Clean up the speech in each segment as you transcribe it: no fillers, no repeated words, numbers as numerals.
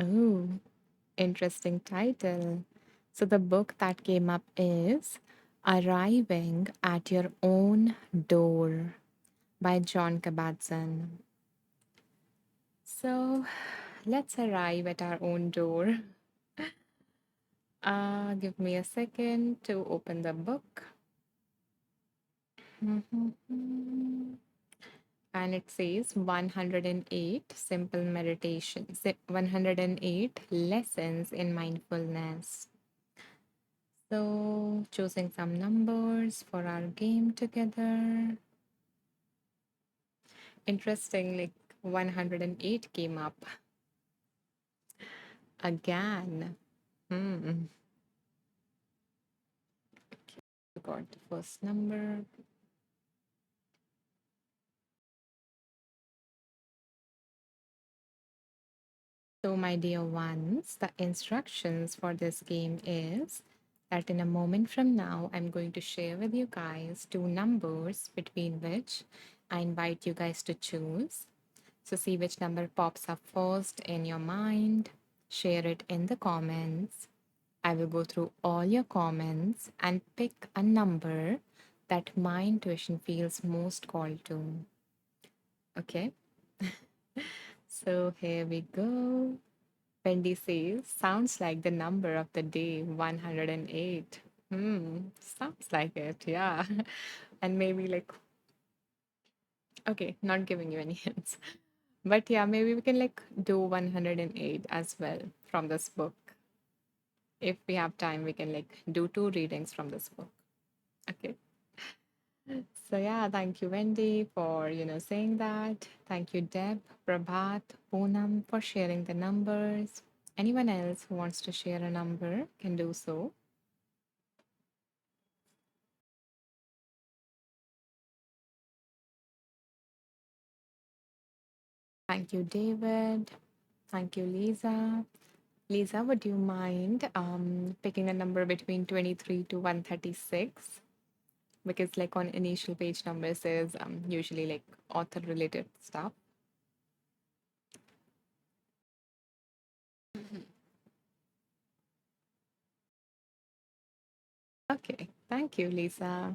Oh, interesting title. So the book that came up is Arriving at Your Own Door by John Kabat-Zinn. So let's arrive at our own door. Give me a second to open the book. And it says 108 simple meditations, 108 lessons in mindfulness. So, choosing some numbers for our game together. Interesting, like 108 came up again. Hmm. Got the first number. So, my dear ones, the instructions for this game is that in a moment from now, I'm going to share with you guys two numbers between which I invite you guys to choose. So, see which number pops up first in your mind, share it in the comments. I will go through all your comments and pick a number that my intuition feels most called to. Okay, so here we go. Wendy says, sounds like the number of the day, 108. Sounds like it, yeah. And maybe like, okay, not giving you any hints. But yeah, maybe we can like do 108 as well from this book. If we have time, we can like do two readings from this book. Okay. So yeah, thank you, Wendy, for saying that. Thank you, Deb, Prabhat, Poonam for sharing the numbers. Anyone else who wants to share a number can do so. Thank you, David. Thank you, Lisa. Lisa, would you mind picking a number between 23 to 136? Because like on initial page numbers is usually like author related stuff. Okay, thank you, Lisa.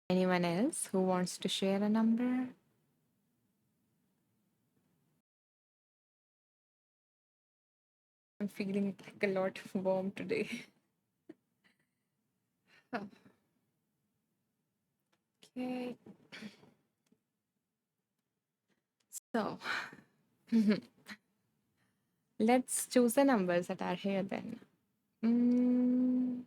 Anyone else who wants to share a number? I'm feeling like a lot warm today. Okay, so let's choose the numbers that are here then. Mm,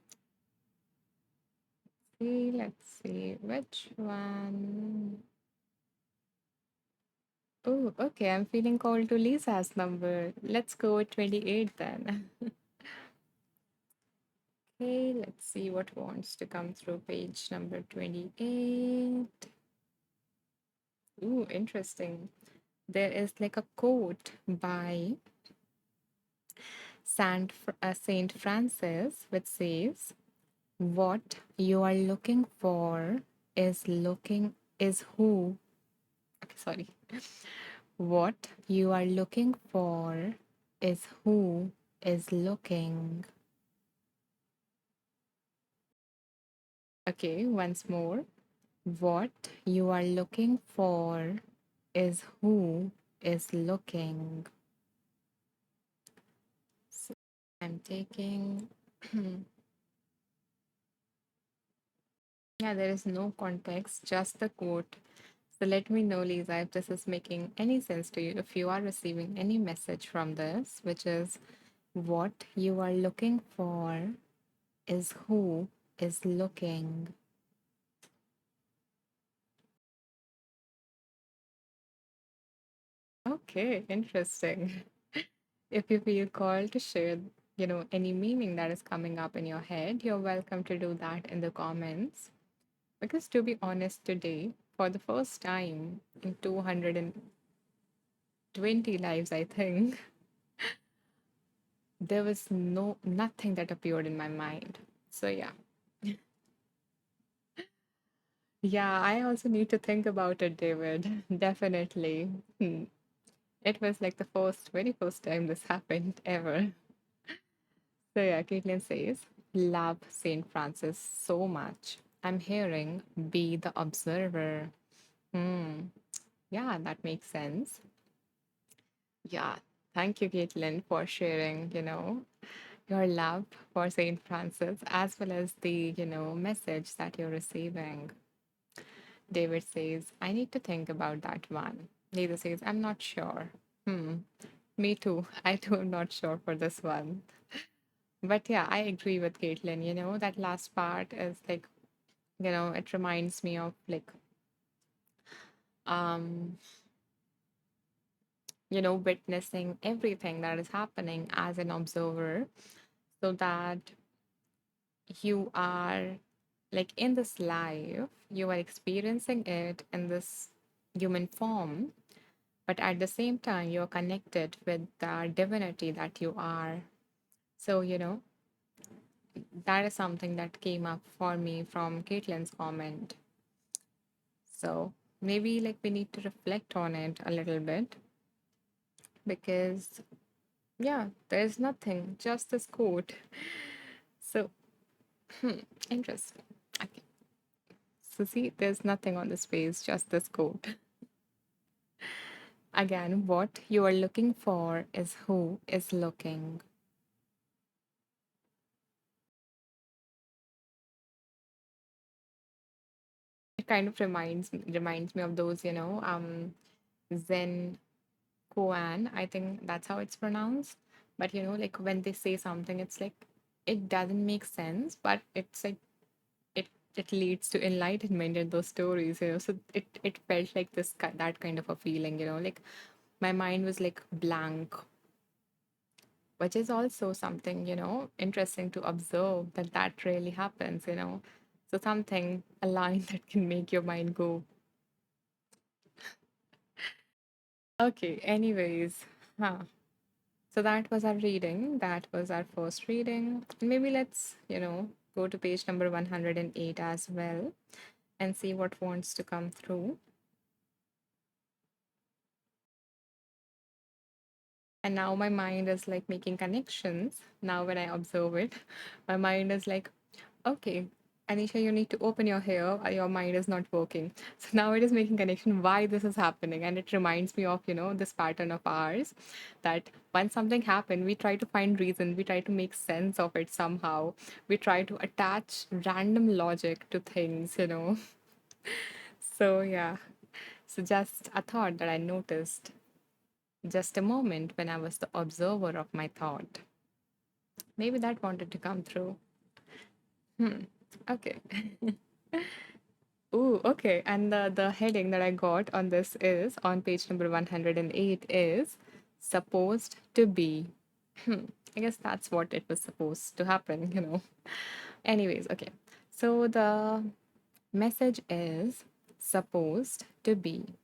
let's see which one. Oh, okay. I'm feeling called to Lisa's number. Let's go with 28 then. Okay, let's see what wants to come through page number 28. Ooh, interesting. There is like a quote by Saint Francis which says, "What you are looking for is who." Okay, sorry. What you are looking for is who is looking. Okay, once more. What you are looking for is who is looking. So I'm taking. Yeah, there is no context, just the quote. So let me know, Lisa, if this is making any sense to you, if you are receiving any message from this, which is what you are looking for is who is looking. Okay, interesting. If you feel called to share, any meaning that is coming up in your head, you're welcome to do that in the comments. Because to be honest, today, for the first time in 220 lives, I think, there was nothing that appeared in my mind. So yeah. Yeah, I also need to think about it, David. Definitely. It was like the very first time this happened ever. So yeah, Caitlin says, love Saint Francis so much. I'm hearing be the observer. Hmm. Yeah, that makes sense. Yeah. Thank you, Caitlin, for sharing, your love for Saint Francis as well as the, message that you're receiving. David says, I need to think about that one. Lisa says, I'm not sure. Hmm. Me too. I too am not sure for this one. But yeah, I agree with Caitlin. That last part is like, it reminds me of like, um, witnessing everything that is happening as an observer so that you are like in this life, you are experiencing it in this human form, but at the same time, you're connected with the divinity that you are. So, that is something that came up for me from Caitlin's comment. So maybe like we need to reflect on it a little bit because, yeah, there's nothing, just this quote. So, interesting. Okay. So, see, there's nothing on this page, just this quote. Again, what you are looking for is who is looking. It kind of reminds me of those, Zen koan. I think that's how it's pronounced. But like when they say something, it's like it doesn't make sense, but it's like it leads to enlightenment in those stories. So it felt like that kind of a feeling. Like my mind was like blank, which is also something interesting to observe that really happens. So something a line that can make your mind go. Okay, anyways, huh. So that was our reading. That was our first reading. Maybe let's, go to page number 108 as well and see what wants to come through. And now my mind is like making connections. Now, when I observe it, my mind is like, okay, Anisha, you need to open your hair. Your mind is not working. So now it is making connection why this is happening. And it reminds me of, this pattern of ours that when something happened, we try to find reason, we try to make sense of it somehow. We try to attach random logic to things. So, yeah. So, just a thought that I noticed. Just a moment when I was the observer of my thought. Maybe that wanted to come through. Okay. Ooh, okay. And the heading that I got on this is on page number 108 is supposed to be. I guess that's what it was supposed to happen. Anyways, okay. So the message is supposed to be.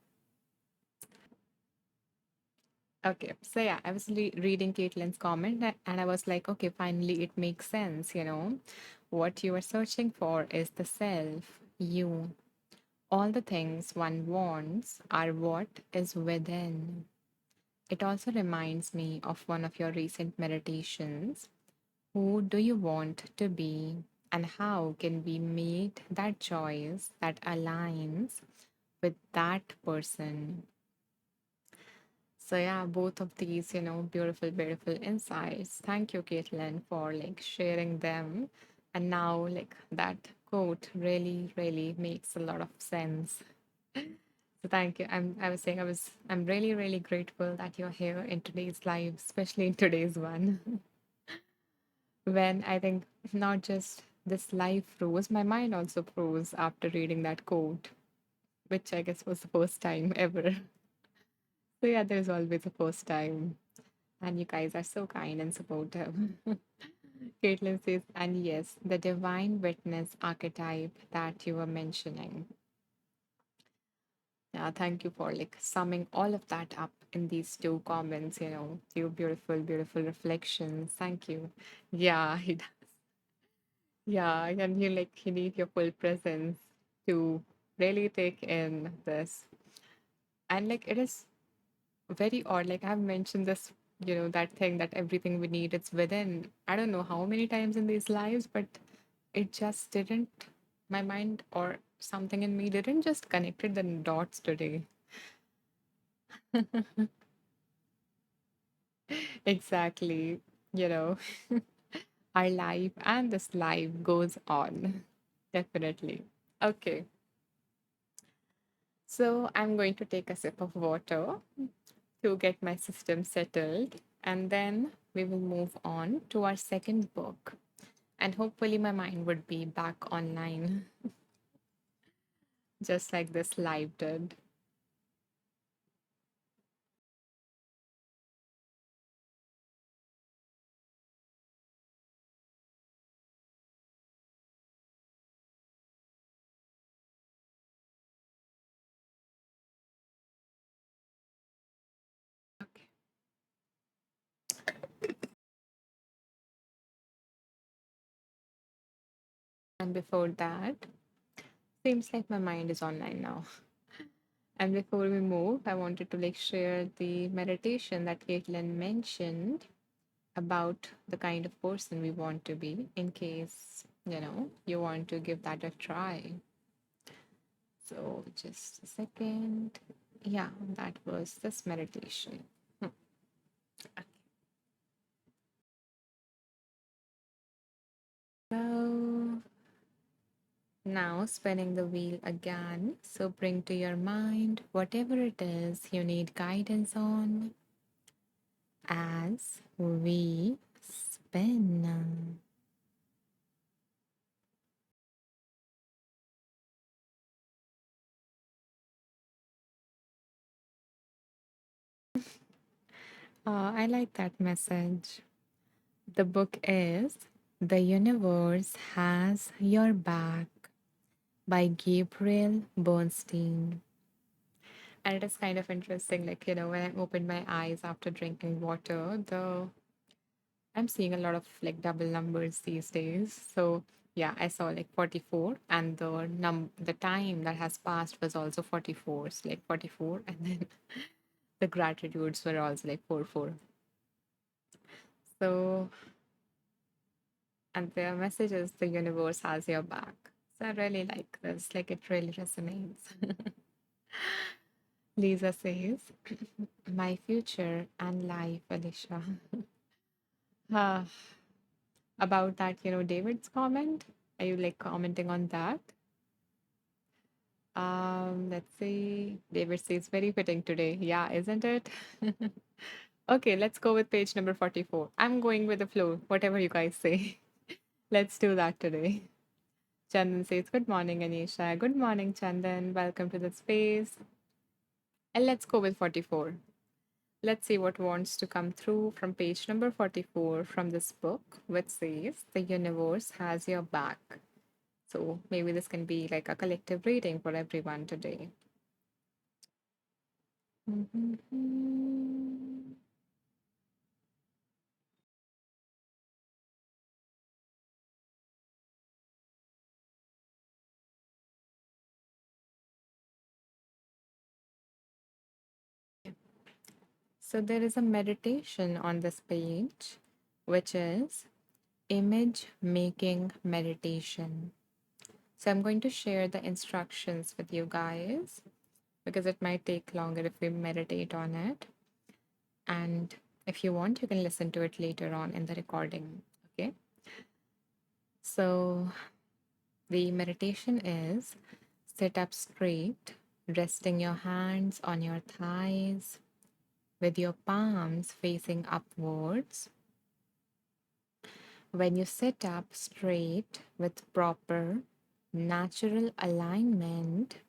Okay, so yeah, I was reading Caitlin's comment and I was like, okay, finally it makes sense. What you are searching for is the self, you. All the things one wants are what is within. It also reminds me of one of your recent meditations. Who do you want to be, and how can we make that choice that aligns with that person? So yeah, both of these, beautiful, beautiful insights. Thank you, Caitlin, for like sharing them. And now like that quote really, really makes a lot of sense. So thank you. I'm really, really grateful that you're here in today's live, especially in today's one. When I think not just this life froze, my mind also froze after reading that quote, which I guess was the first time ever. So yeah, there's always a first time. And you guys are so kind and supportive. Caitlin says, and yes, the divine witness archetype that you were mentioning. Yeah, thank you for like summing all of that up in these two comments, your beautiful, beautiful reflections. Thank you. Yeah, yeah, and you need your full presence to really take in this. And like it is very odd. Like I've mentioned this, that thing that everything we need, it's within. I don't know how many times in these lives, but it just didn't, my mind or something in me didn't just connected the dots today. Exactly. You know, our life and this life goes on. Definitely. Okay. So I'm going to take a sip of water to get my system settled, and then we will move on to our second book. And hopefully, my mind would be back online, just like this live did. Okay. And before that, seems like my mind is online now. And before we move, I wanted to like share the meditation that Caitlin mentioned about the kind of person we want to be in case, you want to give that a try. So just a second. Yeah, that was this meditation. Hmm. So now spinning the wheel again. So bring to your mind whatever it is you need guidance on as we spin. I like that message. The book is The Universe Has Your Back by Gabriel Bernstein. And it is kind of interesting, like, when I opened my eyes after drinking water, I'm seeing a lot of like double numbers these days. So yeah, I saw like 44 and the time that has passed was also 44. So like 44 and then the gratitudes were also like 4 4. So and the message is the universe has your back. So I really like this. Like it really resonates. Lisa says, my future and life, Alicia. Ah, about that, David's comment. Are you like commenting on that? Let's see. David says very fitting today. Yeah, isn't it? Okay, let's go with page number 44. I'm going with the flow, whatever you guys say. Let's do that today. Chandan says, good morning, Anisha. Good morning, Chandan. Welcome to the space. And let's go with 44. Let's see what wants to come through from page number 44 from this book, which says, the universe has your back. So maybe this can be like a collective reading for everyone today. Mhm. So there is a meditation on this page, which is image making meditation. So I'm going to share the instructions with you guys because it might take longer if we meditate on it. And if you want, you can listen to it later on in the recording. Okay. So the meditation is sit up straight, resting your hands on your thighs with your palms facing upwards. When you sit up straight with proper natural alignment,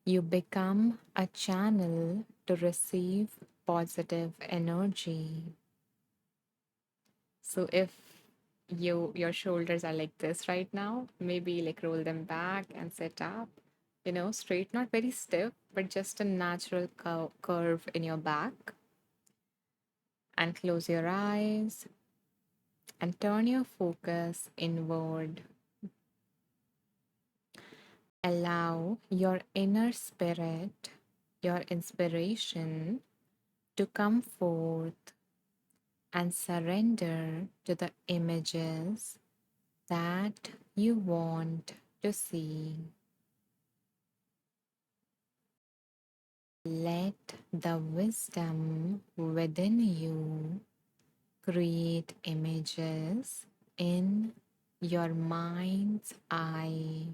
you become a channel to receive positive energy. So if your shoulders are like this right now, maybe like roll them back and sit up, straight, not very stiff, but just a natural curve in your back. And close your eyes and turn your focus inward. Allow your inner spirit, your inspiration to come forth and surrender to the images that you want to see. Let the wisdom within you create images in your mind's eye.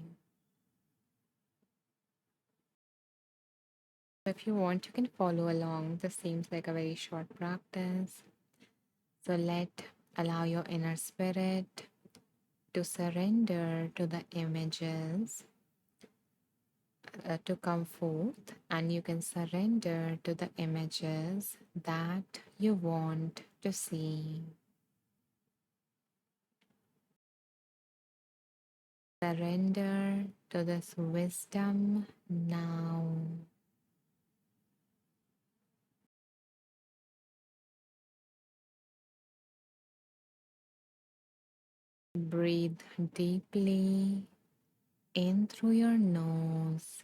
If you want, you can follow along. This seems like a very short practice. So allow your inner spirit to surrender to the images to come forth, and you can surrender to the images that you want to see. Surrender to this wisdom now. Breathe deeply in through your nose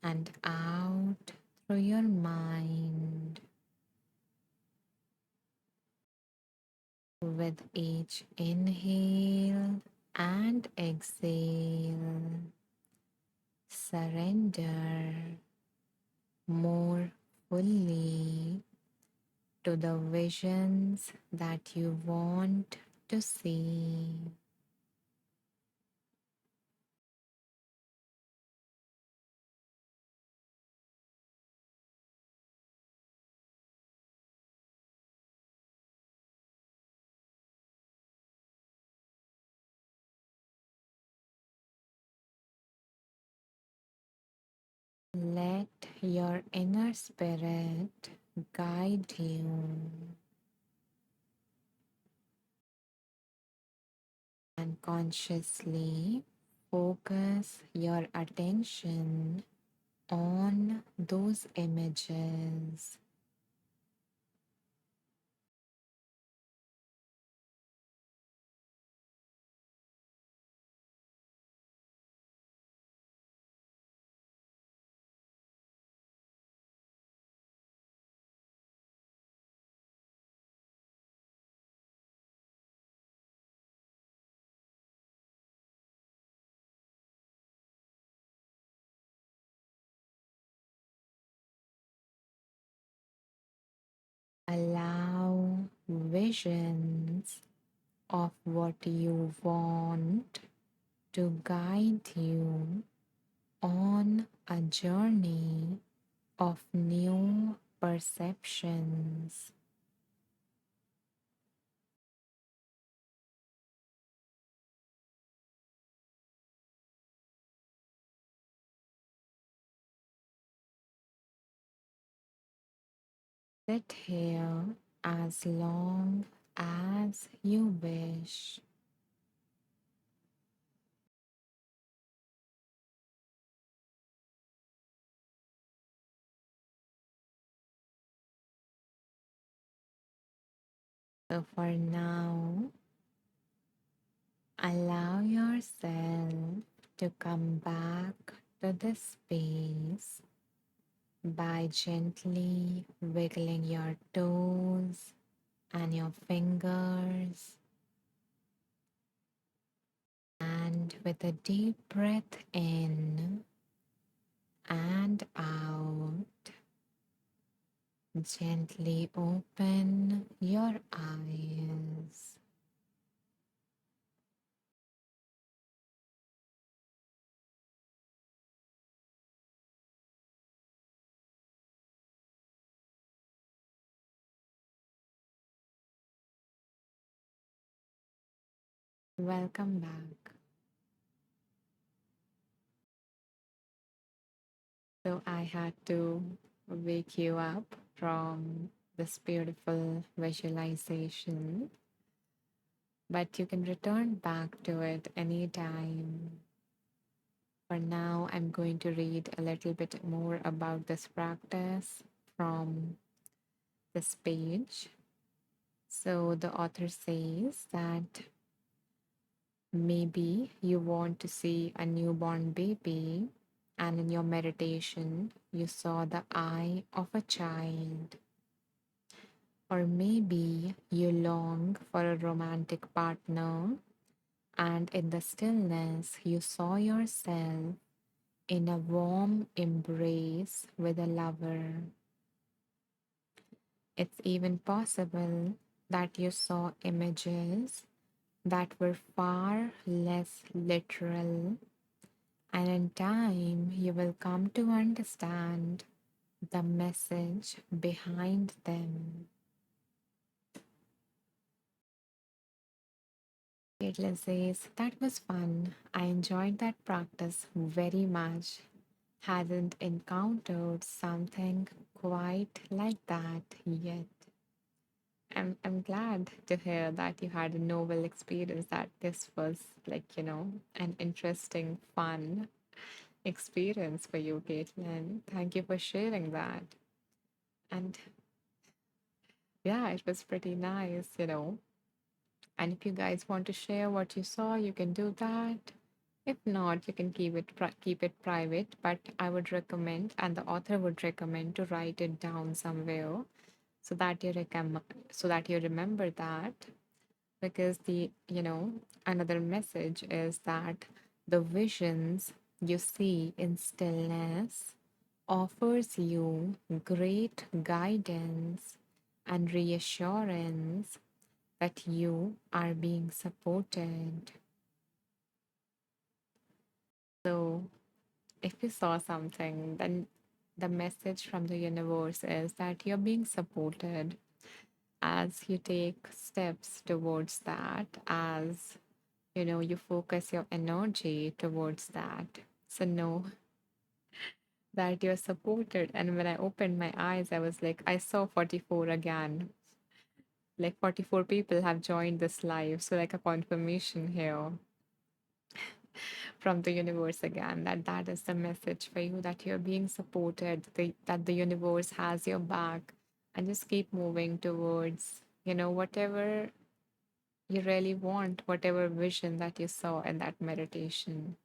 and out through your mind. With each inhale and exhale, surrender more fully to the visions that you want to see. Let your inner spirit guide you and consciously focus your attention on those images. Allow visions of what you want to guide you on a journey of new perceptions. Sit here as long as you wish. So for now, allow yourself to come back to this space by gently wiggling your toes and your fingers, and with a deep breath in and out, gently open your eyes. Welcome back. So I had to wake you up from this beautiful visualization, but you can return back to it anytime. For now, I'm going to read a little bit more about this practice from this page. So the author says that maybe you want to see a newborn baby and in your meditation, you saw the eye of a child. Or maybe you long for a romantic partner, and in the stillness, you saw yourself in a warm embrace with a lover. It's even possible that you saw images that were far less literal, and in time, you will come to understand the message behind them. Caitlin says, that was fun. I enjoyed that practice very much. Hadn't encountered something quite like that yet. I'm glad to hear that you had a novel experience, that this was like, an interesting, fun experience for you, Caitlin. Thank you for sharing that. And yeah, it was pretty nice. And if you guys want to share what you saw, you can do that. If not, you can keep it private. But I would recommend, and the author would recommend, to write it down somewhere so that so that you remember that. Because another message is that the visions you see in stillness offers you great guidance and reassurance that you are being supported. So, if you saw something, then the message from the universe is that you're being supported as you take steps towards that, as you focus your energy towards that. So, know that you're supported. And when I opened my eyes, I was like, I saw 44 again. Like 44 people have joined this live. So, like a confirmation here from the universe again, that that is the message for you, that you're being supported, that the universe has your back, and just keep moving towards whatever you really want, whatever vision that you saw in that meditation.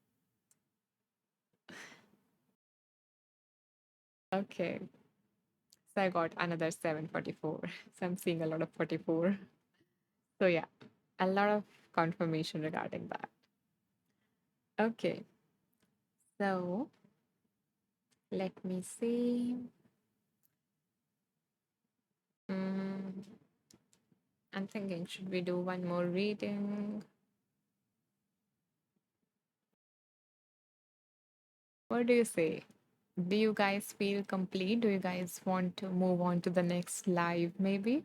Okay, so I got another 744. So I'm seeing a lot of 44. So yeah, a lot of confirmation regarding that. Okay, so let me see. Mm, I'm thinking, should we do one more reading? What do you say? Do you guys feel complete? Do you guys want to move on to the next live, maybe?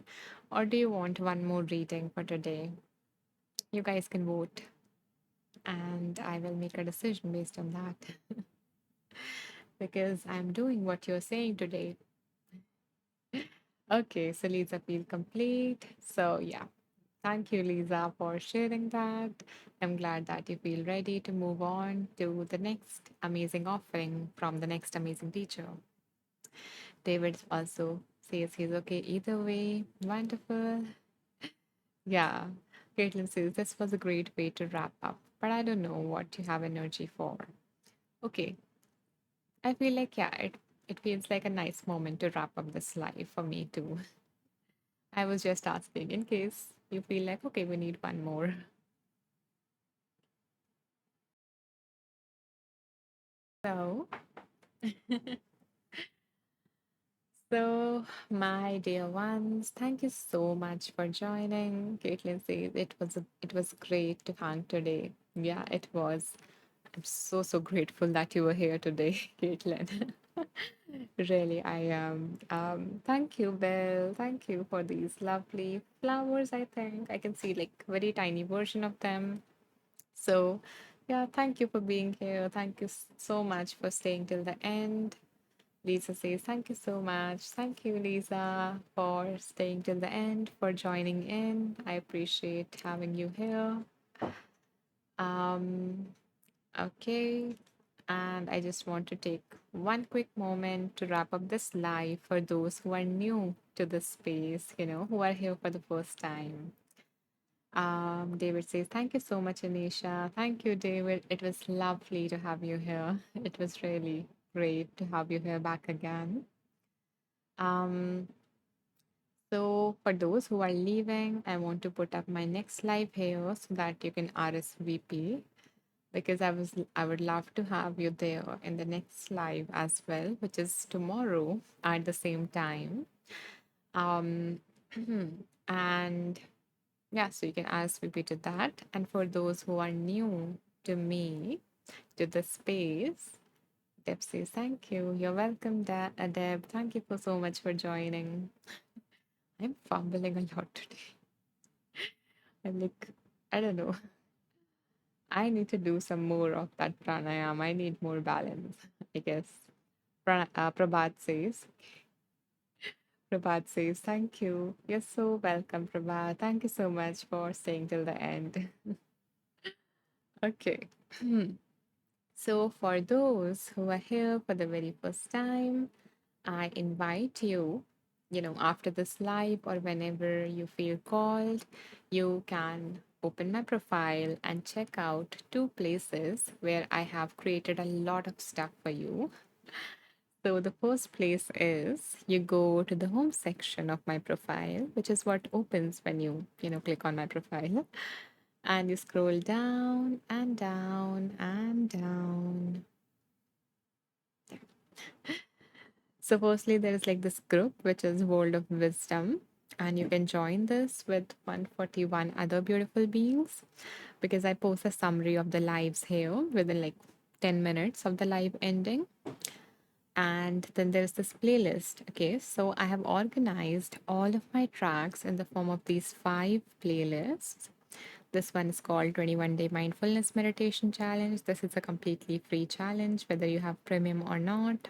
Or do you want one more reading for today? You guys can vote, and I will make a decision based on that because I'm doing what you're saying today. Okay, so Lisa, feel complete. So, yeah, thank you, Lisa, for sharing that. I'm glad that you feel ready to move on to the next amazing offering from the next amazing teacher. David also says he's okay either way. Wonderful. Yeah. Caitlin says this was a great way to wrap up, but I don't know what you have energy for. Okay. I feel like, yeah, it feels like a nice moment to wrap up this live for me too. I was just asking in case you feel like, okay, we need one more. So, my dear ones, thank you so much for joining. Caitlin says it was great to hang today. Yeah, it was. I'm so grateful that you were here today, Caitlin. Really, I am. Thank you, Bill. Thank you for these lovely flowers. I think I can see like very tiny version of them. So, yeah, thank you for being here. Thank you so much for staying till the end. Lisa says, thank you so much. Thank you, Lisa, for staying till the end, for joining in. I appreciate having you here. Um, okay. And I just want to take one quick moment to wrap up this live for those who are new to this space, who are here for the first time. David says, thank you so much, Anisha. Thank you, David. It was lovely to have you here. It was really great to have you here back again. Um, so, for those who are leaving, I want to put up my next live here so that you can RSVP because I would love to have you there in the next live as well, which is tomorrow at the same time. Um, and yeah, so you can RSVP to that. And for those who are new to me, to the space, Deb says, thank you. You're welcome, Deb. Thank you for so much for joining. I'm fumbling a lot today. I'm like, I don't know. I need to do some more of that pranayama. I need more balance, I guess. Prabhat says, thank you. You're so welcome, Prabhat. Thank you so much for staying till the end. Okay. So, for those who are here for the very first time, I invite you, after this live or whenever you feel called, you can open my profile and check out two places where I have created a lot of stuff for you. So, the first place is you go to the home section of my profile, which is what opens when you click on my profile. And you scroll down and down and down. So, firstly, there is like this group, which is World of Wisdom. And you can join this with 141 other beautiful beings because I post a summary of the lives here within like 10 minutes of the live ending. And then there's this playlist. Okay, so I have organized all of my tracks in the form of these five playlists. This one is called 21-Day Mindfulness Meditation Challenge. This is a completely free challenge, whether you have premium or not.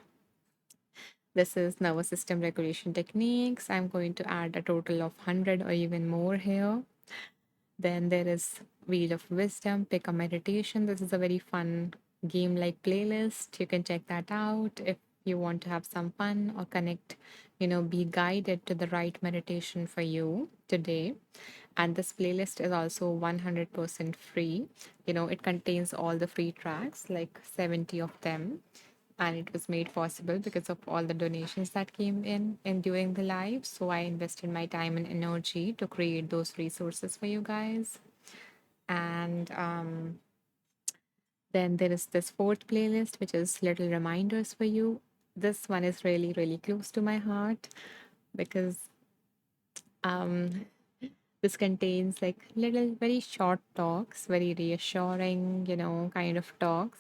This is nervous system regulation techniques. I'm going to add a total of 100 or even more here. Then there is Wheel of Wisdom, pick a meditation. This is a very fun game like playlist. You can check that out if you want to have some fun or connect, be guided to the right meditation for you today. And this playlist is also 100% free. It contains all the free tracks, like 70 of them. And it was made possible because of all the donations that came in during the live. So I invested my time and energy to create those resources for you guys. And then there is this fourth playlist, which is little reminders for you. This one is really, really close to my heart because um, this contains like little, very short talks, very reassuring, kind of talks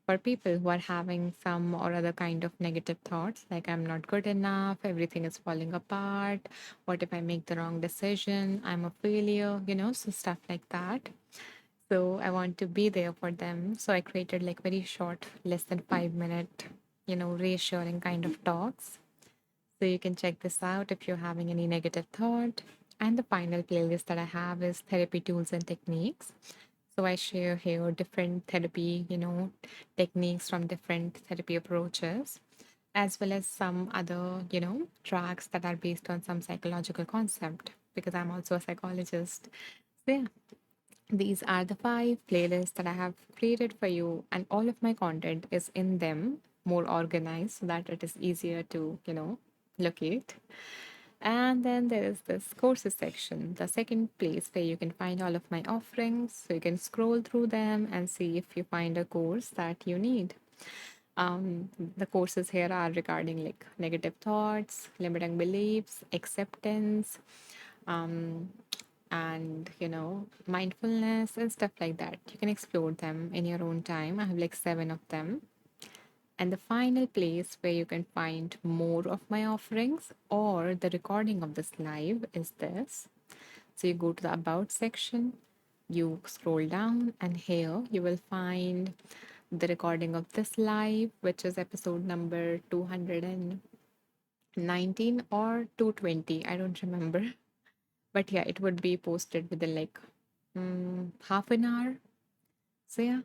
for people who are having some or other kind of negative thoughts, like I'm not good enough, everything is falling apart, what if I make the wrong decision, I'm a failure, so stuff like that. So I want to be there for them. So I created like very short, less than 5 minute, reassuring kind of talks. So you can check this out if you're having any negative thought. And the final playlist that I have is therapy tools and techniques. So I share here different therapy, techniques from different therapy approaches, as well as some other, tracks that are based on some psychological concept because I'm also a psychologist. So yeah, these are the five playlists that I have created for you, and all of my content is in them, more organized so that it is easier to, locate. And then there is this courses section, the second place where you can find all of my offerings. So you can scroll through them and see if you find a course that you need. The courses here are regarding like negative thoughts, limiting beliefs, acceptance, um, and mindfulness and stuff like that. You can explore them in your own time. I have like 7 of them. And the final place where you can find more of my offerings or the recording of this live is this. So you go to the About section, you scroll down, and here you will find the recording of this live, which is episode number 219 or 220. I don't remember. But yeah, it would be posted within like half an hour. So yeah,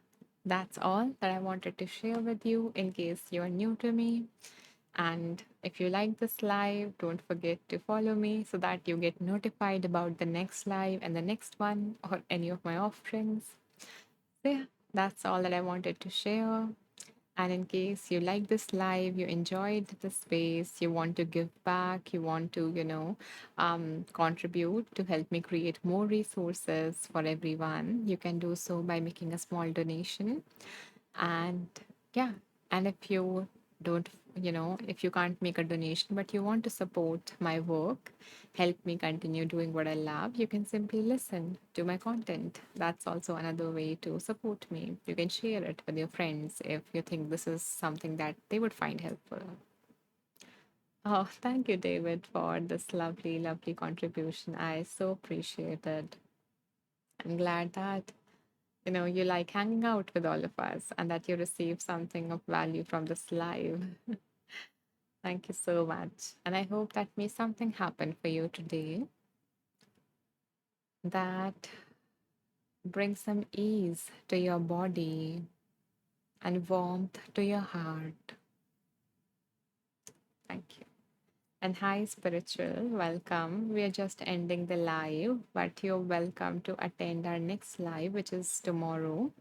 that's all that I wanted to share with you in case you're new to me. And If you like this live, don't forget to follow me so that you get notified about the next live and the next one or any of my offerings. So, yeah, that's all that I wanted to share. And in case you like this live, you enjoyed the space, you want to give back, you want to, contribute to help me create more resources for everyone, you can do so by making a small donation. And yeah, and if you don't, if you can't make a donation but you want to support my work, help me continue doing what I love, you can simply listen to my content. That's also another way to support me. You can share it with your friends if you think this is something that they would find helpful. Oh, thank you, David, for this lovely, lovely contribution. I so appreciate it. I'm glad that you like hanging out with all of us and that you receive something of value from this live. Thank you so much. And I hope that may something happen for you today that brings some ease to your body and warmth to your heart. Thank you. And hi, spiritual, welcome. We are just ending the live, but you're welcome to attend our next live, which is tomorrow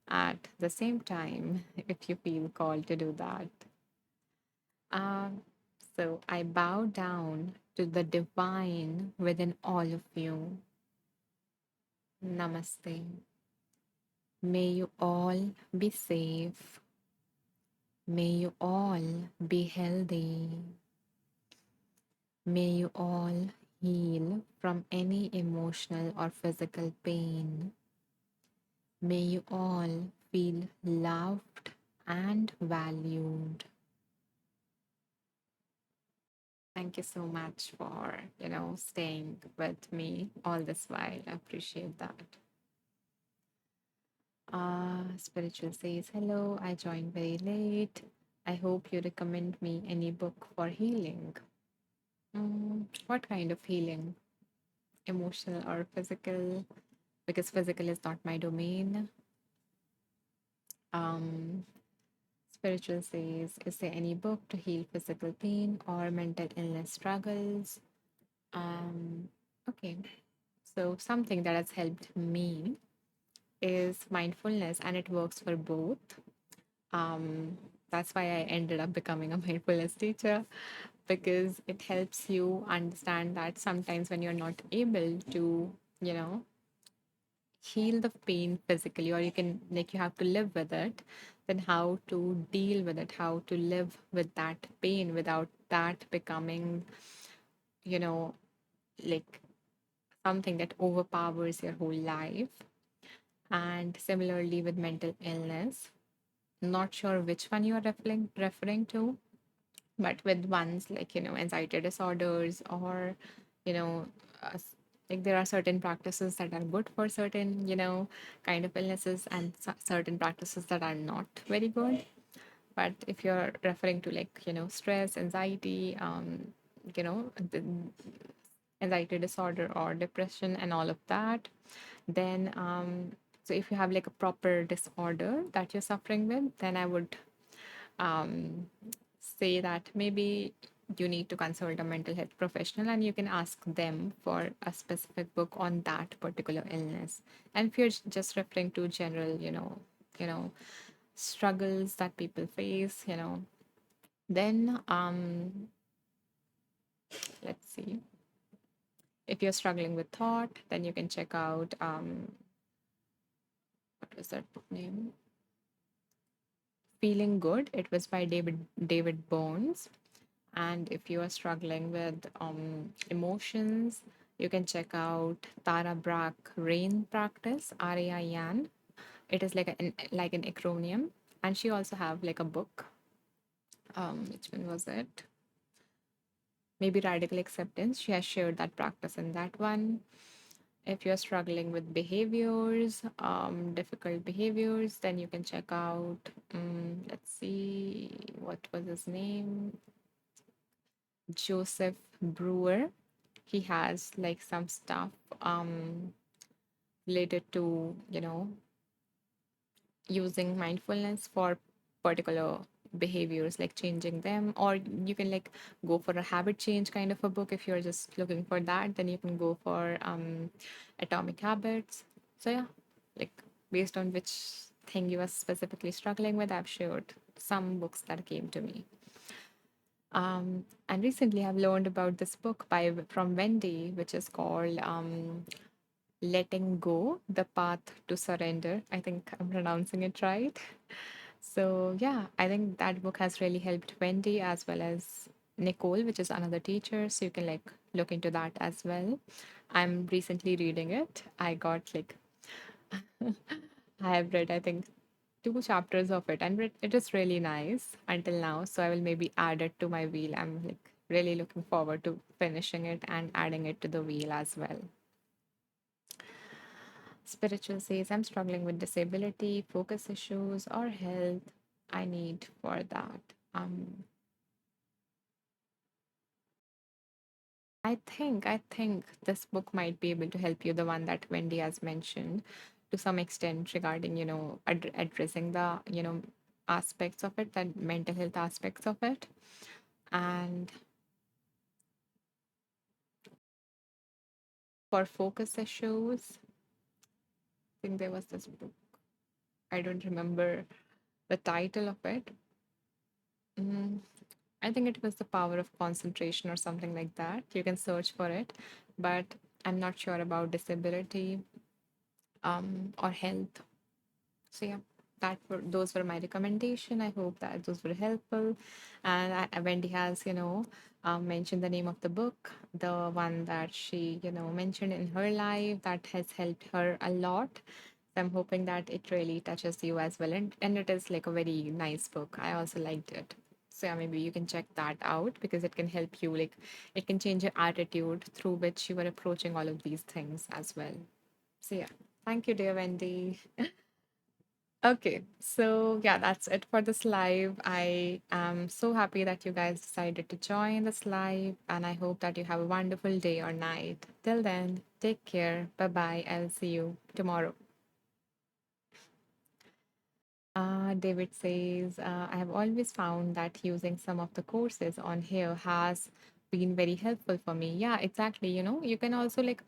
at the same time if you feel called to do that. Um, so I bow down to the divine within all of you. Namaste. May you all be safe. May you all be healthy. May you all heal from any emotional or physical pain. May you all feel loved and valued. Thank you so much for, staying with me all this while. I appreciate that. Spiritual says, hello, I joined very late. I hope you recommend me any book for healing. What kind of healing? Emotional or physical? Because physical is not my domain. Um, Spiritual says, is there any book to heal physical pain or mental illness struggles? Um, okay, so something that has helped me is mindfulness, and it works for both. Um, that's why I ended up becoming a mindfulness teacher, because it helps you understand that sometimes when you're not able to, you know, heal the pain physically, or you can, like, you have to live with it, then how to deal with it, how to live with that pain without that becoming, you know, like something that overpowers your whole life. And similarly with mental illness, not sure which one you are referring to, but with ones like anxiety disorders, or you know uh, s- like there are certain practices that are good for certain kind of illnesses, and certain practices that are not very good. But if you're referring to like stress, anxiety, the anxiety disorder or depression and all of that, then so if you have like a proper disorder that you're suffering with, then I would um, say that maybe you need to consult a mental health professional, and you can ask them for a specific book on that particular illness. And if you're just referring to general you know struggles that people face, then let's see, if you're struggling with thought, then you can check out what was that book name, Feeling Good. It was by David Bones. And if you are struggling with emotions, you can check out Tara Brach Rain Practice, RAIN. It is like an acronym. And she also have like a book. Which one was it? Maybe Radical Acceptance. She has shared that practice in that one. If you're struggling with behaviors, difficult behaviors, then you can check out, let's see, what was his name? Joseph Brewer. He has like some stuff related to using mindfulness for particular behaviors, like changing them, or you can like go for a habit change kind of a book. If you're just looking for that, then you can go for Atomic Habits. So yeah, like based on which thing you are specifically struggling with, I've shared some books that came to me. And recently I've learned about this book by from Wendy, which is called Letting Go, The Path to Surrender. I think I'm pronouncing it right. So, yeah, I think that book has really helped Wendy as well as Nicole, which is another teacher. So, you can like look into that as well. I'm recently reading it. I got like, I have read, I think, two chapters of it, and it is really nice until now. So, I will maybe add it to my wheel. I'm like really looking forward to finishing it and adding it to the wheel as well. Spiritual says, I'm struggling with disability, focus issues, or health. I need for that. Um, I think this book might be able to help you, the one that Wendy has mentioned, to some extent regarding, addressing the, aspects of it, that mental health aspects of it. And for focus issues, I think there was this book. I don't remember the title of it. Mm, I think it was The Power of Concentration or something like that. You can search for it, but I'm not sure about disability or health. So yeah, those were my recommendation. I hope that those were helpful. And Wendy has, mentioned the name of the book, the one that she, mentioned in her life that has helped her a lot. So I'm hoping that it really touches you as well. And it is like a very nice book. I also liked it. So yeah, maybe you can check that out because it can help you, like it can change your attitude through which you are approaching all of these things as well. So yeah, thank you, dear Wendy. Okay, so yeah, that's it for this live. I am so happy that you guys decided to join this live, and I hope that you have a wonderful day or night. Till then, take care. Bye bye. I'll see you tomorrow. David says, I have always found that using some of the courses on here has been very helpful for me. Yeah, exactly. You can also like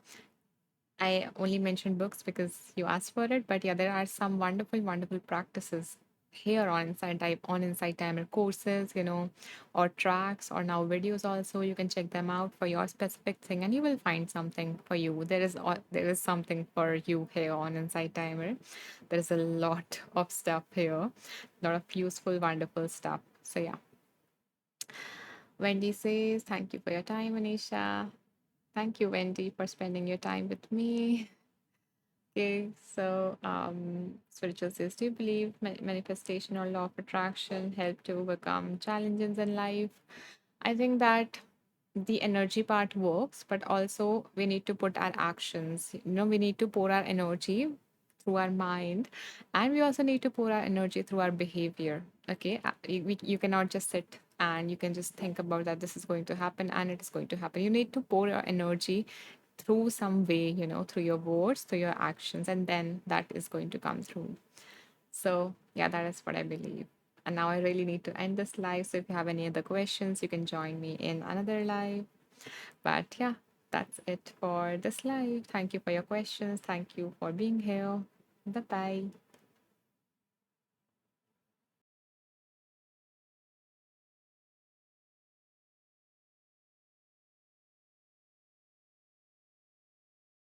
I only mentioned books because you asked for it, but yeah, there are some wonderful, wonderful practices here on Insight Timer courses, or tracks or now videos also. You can check them out for your specific thing and you will find something for you. There is something for you here on Insight Timer. There is a lot of stuff here, a lot of useful, wonderful stuff. So yeah. Wendy says, thank you for your time, Anisha. Thank you, Wendy, for spending your time with me. Okay, so spiritual says, do you believe manifestation or law of attraction help to overcome challenges in life? I think that the energy part works, but also we need to put our actions. We need to pour our energy through our mind, and we also need to pour our energy through our behavior. Okay, you cannot just sit and you can just think about that this is going to happen and it is going to happen. You need to pour your energy through some way, through your words, through your actions, and then that is going to come through. So, yeah, that is what I believe. And now I really need to end this live. So, if you have any other questions, you can join me in another live. But yeah, that's it for this live. Thank you for your questions. Thank you for being here. Bye bye.